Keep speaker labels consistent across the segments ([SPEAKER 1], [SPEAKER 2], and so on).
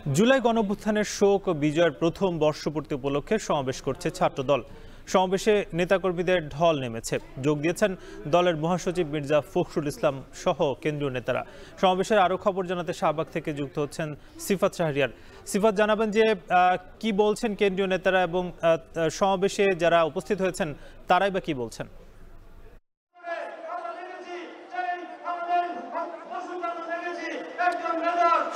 [SPEAKER 1] জুলাই গণঅভ্যুত্থানের শোক ও বিজয়ের প্রথম বর্ষপূর্তি উপলক্ষে সমাবেশ করছে ছাত্রদল। সমাবেশে নেতাকর্মীদের ঢল নেমেছে। যোগ দিয়েছেন দলের মহাসচিব মির্জা ফখরুল ইসলাম সহ কেন্দ্রীয় নেতারা। সমাবেশের আরও খবর জানাতে শাহবাগ থেকে যুক্ত হচ্ছেন সিফাত শাহরিয়ার। সিফাত, জানাবেন যে কি বলছেন কেন্দ্রীয় নেতারা এবং সমাবেশে যারা উপস্থিত হয়েছেন তারাই বা কি বলছেন?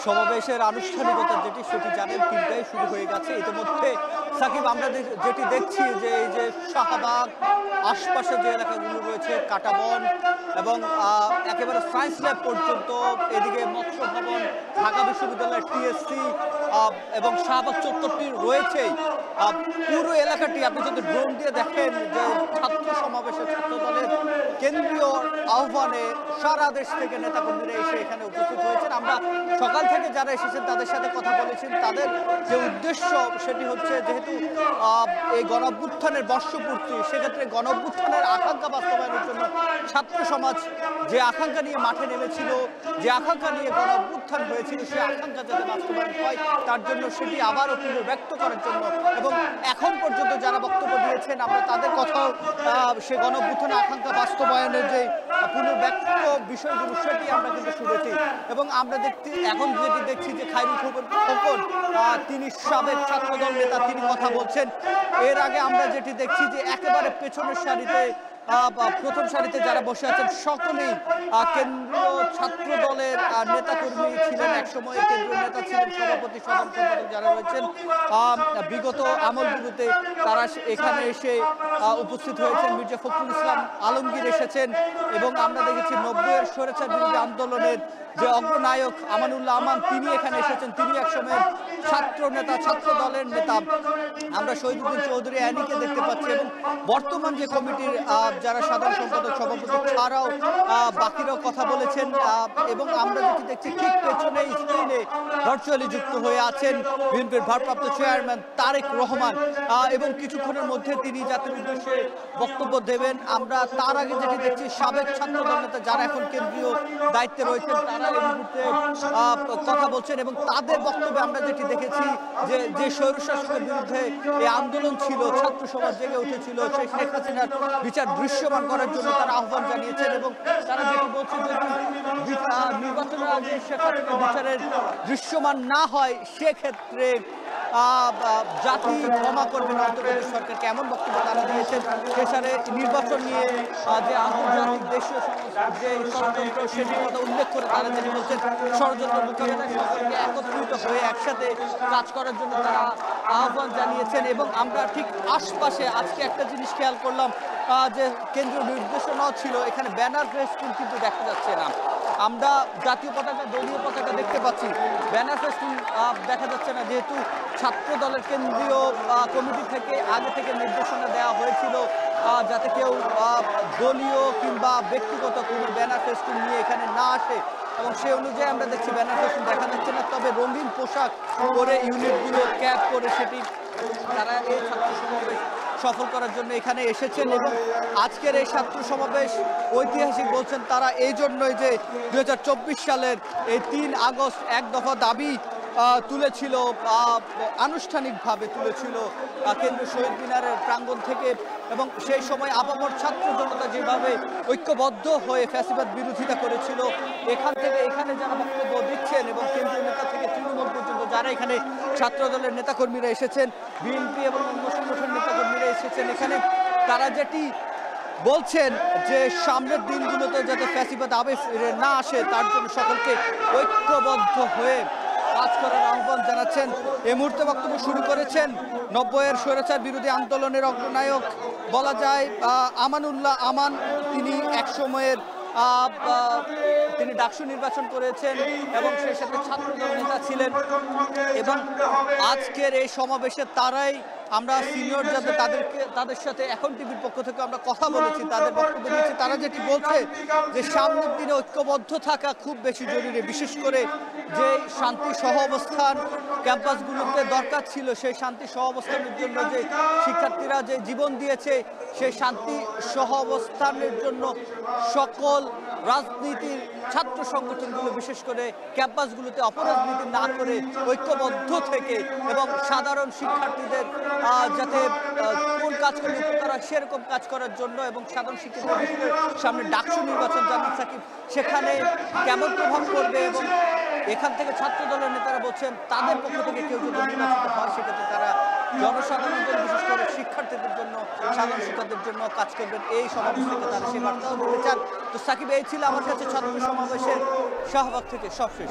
[SPEAKER 2] সমাবেশের আনুষ্ঠানিকতা যেটি সেটি জানেন ৩টায় শুরু হয়ে গেছে। ইতিমধ্যে সাকিব, আমরা যেটি দেখছি যে এই যে শাহবাগ আশপাশে যে এলাকাগুলো রয়েছে, কাটাবন এবং একেবারে সায়েন্স ল্যাব পর্যন্ত, এদিকে মৎস্য ভবন, ঢাকা বিশ্ববিদ্যালয়ের টিএসসি এবং শাহবাগ চত্বরটি রয়েছে। পুরো এলাকাটি আপনি যদি ড্রোন দিয়ে দেখেন যে ছাত্র সমাবেশে ছাত্র দলের কেন্দ্রীয় আহ্বানে সারা দেশ থেকে নেতাকর্মীরা এসে এখানে উপস্থিত হয়েছেন। আমরা সকাল থেকে যারা এসেছেন তাদের সাথে কথা বলেছেন। তাদের যে উদ্দেশ্য সেটি হচ্ছে, যেহেতু এই গণঅভ্যুত্থানের বর্ষপূর্তি, সেক্ষেত্রে গণঅভ্যুত্থানের আকাঙ্ক্ষা বাস্তবায়নের জন্য ছাত্র সমাজ যে আকাঙ্ক্ষা নিয়ে মাঠে নেমেছিল, যে আকাঙ্ক্ষা নিয়ে গণঅভ্যুত্থান হয়েছিল, সেই আকাঙ্ক্ষা যাতে বাস্তবায়ন হয় তার জন্য সেটি আবারও পুনর্ব্যক্ত করার জন্য, এবং এখন পর্যন্ত যারা বক্তব্য দিয়েছেন আমরা তাদের কথাও সে গণঅভ্যুত্থানের আকাঙ্ক্ষা বাস্তবায়নের যে পুনর্ব্যক্ত বিষয়গুলো সেটি আমরা কিন্তু শুনেছি। এবং আমরা এখন যেটি দেখছি যে খায়রুল খোকন, তিনি সাবেক ছাত্রদল নেতা, তিনি কথা বলছেন। এর আগে আমরা যেটি দেখছি যে একেবারে পেছনের সারিতে, প্রথম সারিতে যারা বসে আছেন সকলেই কেন্দ্রীয় ছাত্র দলের নেতাকর্মী ছিলেন, একসময় কেন্দ্রীয় নেতা ছিলেন, সভাপতি, সাধারণ সম্পাদক যারা রয়েছেন বিগত আমলগুলোতে, তারা এখানে এসে উপস্থিত হয়েছেন। মির্জা ফখরুল ইসলাম আলমগীর এসেছেন এবং আমরা দেখেছি 90-এর স্বৈরাচার বিরোধী আন্দোলনের যে অগ্রনায়ক আমানুল্লাহ আমান, তিনি এখানে এসেছেন। তিনি একসময় ছাত্র নেতা, ছাত্র দলের নেতা। আমরা শহীদুদ্দিন চৌধুরী অ্যানিকে দেখতে পাচ্ছি এবং বর্তমান যে কমিটির যারা সাধারণ সম্পাদক, সভাপতি ছাড়াও বাকিরাও কথা বলেছেন। এবং আমরা যেটি দেখছি ঠিক পেছনে স্ক্রিনে ভার্চুয়ালি যুক্ত হয়ে আছেন বিএনপির ভারপ্রাপ্ত চেয়ারম্যান তারেক রহমান, এবং কিছুক্ষণের মধ্যে তিনি জাতির উদ্দেশ্যে বক্তব্য দেবেন। আমরা তার আগে যেটি দেখছি সাবেক ছাত্র দল নেতা যারা এখন কেন্দ্রীয় দায়িত্বে রয়েছেন তারা এই মুহূর্তে কথা বলছেন এবং তাদের বক্তব্যে আমরা যেটি দেখেছি যে স্বৈরশাসকের বিরুদ্ধে এই আন্দোলন ছিল, ছাত্র সমাজ জেগে উঠেছিল, সেই শেখ হাসিনার বিচার দৃশ্যমান করার জন্য তারা আহ্বান জানিয়েছেন। এবং তারা যেটি বলছেন যে নির্বাচনের আগে শেখ হাসিনার বিচারের দৃশ্যমান না হয় সেক্ষেত্রে জাতি ক্ষমা করবে না অন্তর্বর্তী সরকারকে, এমন বক্তব্য তারা দিয়েছেন। এছাড়া নির্বাচন নিয়ে যে আন্তর্জাতিক দেশীয় যে ষড়যন্ত্র সেটির কথা উল্লেখ করে তারা যেটি বলছেন, ষড়যন্ত্র মোকাবেলায় সকলকে একত্রিত হয়ে একসাথে কাজ করার জন্য তারা আহ্বান জানিয়েছেন। এবং আমরা ঠিক আশপাশে আজকে একটা জিনিস খেয়াল করলাম যে কেন্দ্রীয় নির্দেশনাও ছিল, এখানে ব্যানার ফেস্টুন কিন্তু দেখা যাচ্ছে না। আমরা জাতীয় পতাকা, দলীয় পতাকা দেখতে পাচ্ছি, ব্যানার ফেস্টুন দেখা যাচ্ছে না, যেহেতু ছাত্র দলের কেন্দ্রীয় কমিটি থেকে আগে থেকে নির্দেশনা দেওয়া হয়েছিল যাতে কেউ দলীয় কিংবা ব্যক্তিগত কোনো ব্যানার ফেস্টুন নিয়ে এখানে না আসে, এবং সেই অনুযায়ী আমরা দেখছি ব্যানার ফেস্টুন দেখা যাচ্ছে না। তবে রঙিন পোশাক পরে ইউনিটগুলো ক্যাপ করে সেটি তারা এই ছাত্র সমাবেশ সফল করার জন্য এখানে এসেছেন। এবং আজকের এই ছাত্র সমাবেশ ঐতিহাসিক বলছেন তারা এই জন্যই যে 2024 সালের এই 3 আগস্ট এক দফা দাবি তুলেছিল, আনুষ্ঠানিকভাবে তুলেছিল কেন্দ্রীয় শহীদ মিনারের প্রাঙ্গণ থেকে। এবং সেই সময় আপামর ছাত্র জনতা যেভাবে ঐক্যবদ্ধ হয়ে ফ্যাসিবাদ বিরোধিতা করেছিল, এখান থেকে এখানে যারা বক্তব্য দিচ্ছেন এবং কেন্দ্রীয় নেতা থেকে তৃণমূল পর্যন্ত যারা এখানে ছাত্র দলের নেতাকর্মীরা এসেছেন, বিএনপি এবং অন্য সংগঠনের নেতাকর্মীরা এসেছেন এখানে, তারা যেটি বলছেন যে সামনের দিনগুলোতে যাতে ফ্যাসিবাদ আবার ফিরে না আসে তার জন্য সকলকে ঐক্যবদ্ধ হয়ে কাজ করার আহ্বান জানাচ্ছেন। এই মুহূর্তে বক্তব্য শুরু করেছেন 90-এর স্বৈরাচার বিরোধী আন্দোলনের অগ্রনায়ক বলা যায় আমানুল্লাহ আমান। তিনি এক সময়ের তিনি ডাকসু নির্বাচন করেছেন এবং সেই সাথে ছাত্রদল নেতা ছিলেন। এবং আজকের এই সমাবেশে তারাই, আমরা সিনিয়র যাদের তাদের সাথে এখন টিভির পক্ষ থেকে আমরা কথা বলেছি, তাদের বক্তব্য দিয়েছি। তারা যেটি বলছে যে সামনের দিনে ঐক্যবদ্ধ থাকা খুব বেশি জরুরি, বিশেষ করে যে শান্তি সহ অবস্থান ক্যাম্পাসগুলোতে দরকার ছিল, সেই শান্তি সহ অবস্থানের জন্য যে শিক্ষার্থীরা যে জীবন দিয়েছে, সেই শান্তি সহ অবস্থানের জন্য সকল রাজনীতির ছাত্র সংগঠনগুলো বিশেষ করে ক্যাম্পাসগুলোতে অপরাজনীতি না করে ঐক্যবদ্ধ থেকে এবং সাধারণ শিক্ষার্থীদের যাতে কোন কাজ করলে উপকার হয় সেরকম কাজ করার জন্য এবং সাধারণ শিক্ষার্থীদের সামনে ডাকসু নির্বাচন জানান সাকিব সেখানে কেমন প্রভাব পড়বে এবং এখান থেকে ছাত্র দলের নেতারা বলছেন তাদের পক্ষ থেকে কেউ যদি নির্বাচিত হয় সেক্ষেত্রে তারা জনসাধারণদের বিশেষ করে শিক্ষার্থীদের জন্য সাধারণ শিক্ষার্থীদের জন্য কাজ করবেন এই সমাবেশ থেকে তারা সে বার্তাও দিতে চান। তো সাকিব এই ছিল আমার কাছে ছাত্র সমাবেশের শাহবাগ থেকে সবশেষ।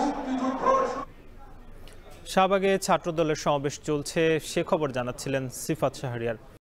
[SPEAKER 1] শাহবাগে ছাত্র দলের সমাবেশ চলছে সে খবর জানাচ্ছিলেন সিফাত শাহরিয়ার।